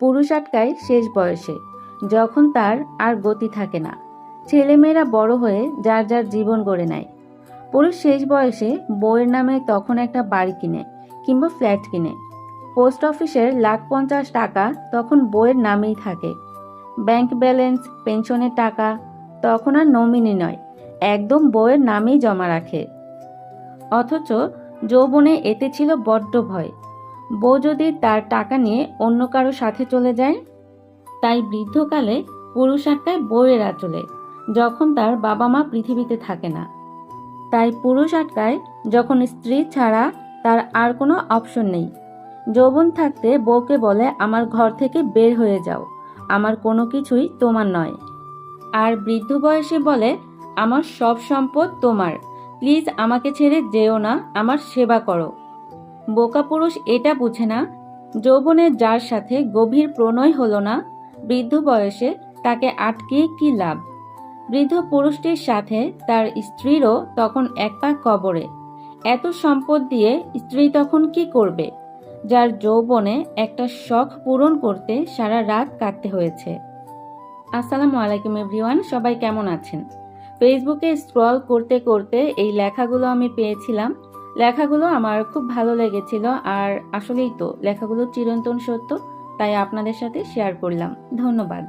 পুরুষ আটকায় শেষ বয়সে, যখন তার আর গতি থাকে না। ছেলেমেয়েরা বড় হয়ে যার যার জীবন গড়ে নেয়। পুরুষ শেষ বয়সে বউয়ের নামে তখন একটা বাড়ি কিনে কিংবা ফ্ল্যাট কিনে। পোস্ট অফিসের $1,50,000 তখন বউয়ের নামেই থাকে। ব্যাংক ব্যালেন্স, পেনশনের টাকা তখন আর নমিনি নয়, একদম বউয়ের নামেই জমা রাখে। অথচ যৌবনে এতে ছিল বড্ড ভয়, বউ যদি তার টাকা নিয়ে অন্য কারো সাথে চলে যায়। তাই বৃদ্ধকালে পুরুষ আটকায় বউয়ের আঁচলে, যখন তার বাবা মা পৃথিবীতে থাকে না। তাই পুরুষ আটকায় যখন স্ত্রী ছাড়া তার আর কোনো অপশন নেই। যৌবন থাকতে বউকে বলে, আমার ঘর থেকে বের হয়ে যাও, আমার কোনো কিছুই তোমার নয়। আর বৃদ্ধ বয়সে বলে, আমার সব সম্পদ তোমার, প্লিজ আমাকে ছেড়ে যেও না, আমার সেবা করো। বোকা পুরুষ এটা বুঝে না, যৌবনে যার সাথে গভীর প্রণয় হলো না, বৃদ্ধ বয়সে তাকে আটকিয়ে কি লাভ। বৃদ্ধ পুরুষটির সাথে তার স্ত্রীরও তখন এক পা কবরে। এত সম্পদ দিয়ে স্ত্রী তখন কি করবে, যার যৌবনে একটা শখ পূরণ করতে সারা রাত কাটতে হয়েছে। আসসালামু আলাইকুম এভরিওয়ান, সবাই কেমন আছেন? ফেসবুকে স্ক্রল করতে করতে এই লেখাগুলো আমি পেয়েছিলাম। লেখাগুলো আমার খুব ভালো লেগেছিল, আর আসলেই তো লেখাগুলো চিরন্তন সত্য, তাই আপনাদের সাথে শেয়ার করলাম। ধন্যবাদ।